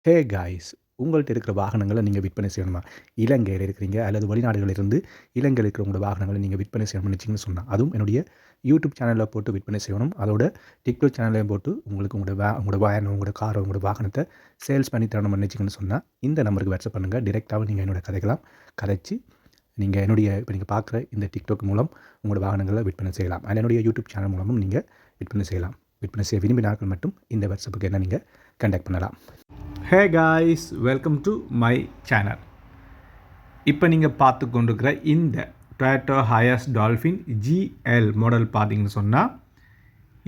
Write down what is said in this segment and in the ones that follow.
Hey guys, உங்கள்ட்ட இருக்கிற வாகனங்கள நீங்க விற்பனை செய்யணுமா? இலங்கையில இருக்கிறீங்க அல்லது வெளிநாடுகளிலிருந்து இலங்கையில இருக்கிற உங்களோட வாகனங்கள நீங்க விற்பனை செய்யணும்னு நினைச்சீங்கன்னு சொன்னா, அதுவும் என்னுடைய யூடியூப் சேனல்ல போட்டு விற்பனை செய்யணும். அதோட டிக்டாக் சேனல்லையும் போட்டு உங்களுக்கு உங்களோட வாகனம், உங்களோட காரோ, உங்களோட வாகனத்த சேல்ஸ் பண்ணி தரணும்னு நினைச்சீங்கன்னு சொன்னா, இந்த நம்பருக்கு வாட்ஸ்அப் பண்ணுங்க. டைரக்ட்டாவும் நீங்க என்னோட கதைக்கலாம். கதைச்சு நீங்க இப்ப நீங்க பார்க்குற இந்த டிக்டாக் மூலம் உங்களோட வாகனங்கள விற்பனை செய்யலாம். அல்ல என்னுடைய யூடியூப் சேனல் மூலமும் நீங்க விற்பனை செய்யலாம். விற்பனை செய்ய விரும்பினார்கள் மட்டும் இந்த வாட்ஸ்அப்புக்கு என்ன நீங்க கான்டாக்ட் பண்ணலாம். Hey guys, welcome to my channel. இப்போ நீங்கள் பார்த்து கொண்டிருக்கிற இந்த Toyota Hiace dolphin GL model பார்த்தீங்கன்னு சொன்னால்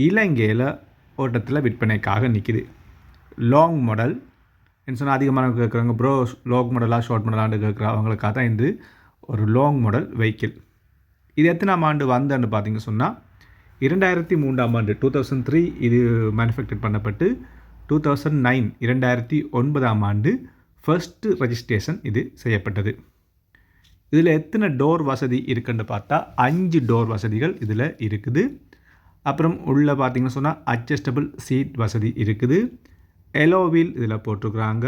இலங்கையில் ஓட்டத்தில் விற்பனைக்காக நிற்கிது. லாங் மாடல் என்ன சொன்னால் அதிகமான கேட்குறாங்க, ப்ரோ லாங் மாடலாக ஷார்ட் மாடலான்னு கேட்குற அவங்களுக்காக தான் இது ஒரு லாங் மாடல் வெஹிக்கிள். இது எத்தனாம் ஆண்டு வந்தன்னு பார்த்தீங்க சொன்னால் 2003ஆம் ஆண்டு 2003 இது மேனுஃபேக்சர் பண்ணப்பட்டு 2009 2009ஆம் ஆண்டு ஃபர்ஸ்ட்டு ரெஜிஸ்ட்ரேஷன் இது செய்யப்பட்டது. இதில் எத்தனை டோர் வசதி இருக்குன்னு பார்த்தா 5 டோர் வசதிகள் இதில் இருக்குது. அப்புறம் உள்ளே பார்த்தீங்கன்னு சொன்னால் அட்ஜஸ்டபிள் சீட் வசதி இருக்குது. எலோ வீல் இதில் போட்டிருக்குறாங்க.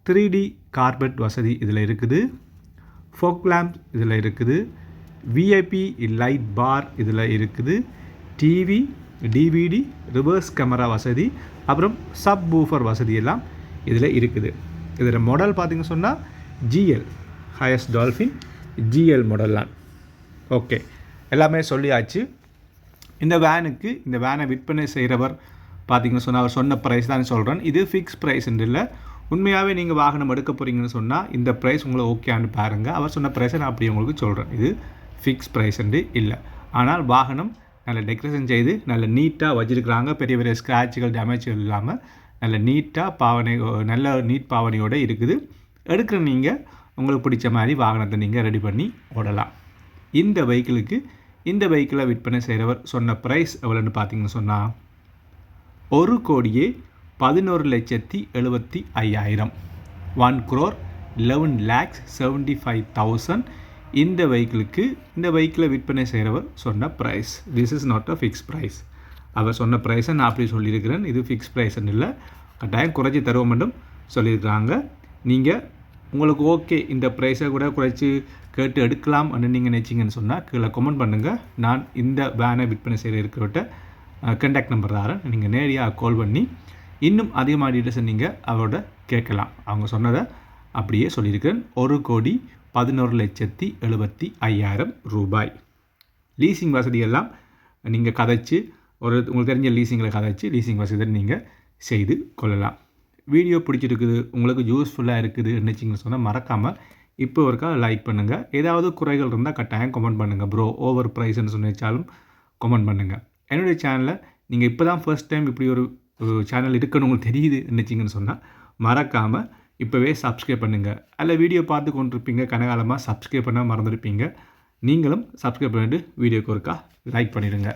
3D கார்பெட் வசதி இதில் இருக்குது. ஃபோக் லேம்ப் இதில் இருக்குது. VIP லைட் பார் இதில் இருக்குது. டிவி, DVD, ரிவர்ஸ் கேமரா வசதி, அப்புறம் சப் வூஃபர் வசதி எல்லாம் இதில் இருக்குது. இதில் மாடல் பார்த்திங்க சொன்னால் GL ஹையஸ் டால்ஃபின் GL மாடல்லாம். ஓகே, எல்லாமே சொல்லியாச்சு. இந்த வேனை விற்பனை செய்கிறவர் பார்த்திங்கன்னு சொன்னால் அவர் சொன்ன ப்ரைஸ் தான் சொல்கிறேன். இது ஃபிக்ஸ் ப்ரைஸ்ன்னு இல்லை. உண்மையாகவே நீங்கள் வாகனம் எடுக்க போகிறீங்கன்னு சொன்னால் இந்த ப்ரைஸ் உங்களை ஓகேன்னு பாருங்கள். அவர் சொன்ன ப்ரைஸை நான் அப்படி உங்களுக்கு சொல்கிறேன். இது ஃபிக்ஸ் ப்ரைஸ்ன்னு இல்லை. ஆனால் வாகனம் நல்ல டெக்கரேஷன் செய்து நல்ல நீட்டாக வச்சுருக்குறாங்க. பெரிய பெரிய ஸ்க்ராட்சுகள் டேமேஜ்கள் இல்லாமல் நல்ல நீட்டாக நல்ல நீட் பாவனையோடு இருக்குது. எடுக்கிற நீங்கள் உங்களுக்கு பிடிச்ச மாதிரி வாகனத்தை நீங்கள் ரெடி பண்ணி ஓடலாம். இந்த வெஹிக்கிளை விற்பனை செய்கிறவர் சொன்ன ப்ரைஸ் எவ்வளோன்னு பார்த்தீங்கன்னு சொன்னால் 1,11,75,000 1,11,75,000 இந்த வெஹிக்கிளை விற்பனை செய்கிறவர் சொன்ன price. This is not a fix price. அவர் சொன்ன ப்ரைஸை நான் அப்படி சொல்லியிருக்கிறேன். இது ஃபிக்ஸ் ப்ரைஸ்ன்னு இல்லை, கட்டாயம் குறைச்சி தருவோம் மட்டும் சொல்லியிருக்கிறாங்க. நீங்கள் உங்களுக்கு ஓகே இந்த ப்ரைஸை கூட குறைச்சி கேட்டு எடுக்கலாம் அப்படின்னு நீங்கள் நினச்சிங்கன்னு சொன்னால் கீழே கமெண்ட் பண்ணுங்கள். நான் இந்த வேனை விற்பனை செய்கிற இருக்கிறவட்ட கான்டாக்ட் நம்பர் தரேன். நீங்கள் நேரடியாக கால் பண்ணி இன்னும் அதிகமாக டீட்டெயில்ஸை நீங்கள் அவரோட கேட்கலாம். அவங்க சொன்னதை அப்படியே சொல்லியிருக்கிறேன். 1,11,75,000 ரூபாய். லீசிங் வசதியெல்லாம் நீங்கள் கதைச்சி உங்களுக்கு தெரிஞ்ச லீசிங்கில் கதைச்சி லீசிங் வசதியை நீங்கள் செய்து கொள்ளலாம். வீடியோ பிடிச்சிருக்குது, உங்களுக்கு யூஸ்ஃபுல்லாக இருக்குது நினச்சிங்கன்னு சொன்னால் மறக்காமல் இப்போ ஒருக்கா லைக் பண்ணுங்கள். ஏதாவது குறைகள் இருந்தால் கட்டாயம் கமெண்ட் பண்ணுங்கள். ப்ரோ ஓவர் ப்ரைஸ்ன்னு சொன்னாலும் கமெண்ட் பண்ணுங்கள். என்னுடைய சேனலை நீங்கள் இப்போ தான் ஃபர்ஸ்ட் டைம் இப்படி ஒரு சேனல் இருக்குன்னு உங்களுக்கு தெரியுது நினச்சிங்கன்னு சொன்னால் மறக்காமல் இப்போவே சப்ஸ்கிரைப் பண்ணுங்கள். அதில் வீடியோ பார்த்து கொண்டிருப்பீங்க, கனகாலமாக சப்ஸ்கிரைப் பண்ண மறந்துருப்பீங்க. நீங்களும் சப்ஸ்கிரைப் பண்ணிவிட்டு வீடியோக்கு ஒருக்கா லைக் பண்ணிடுங்க.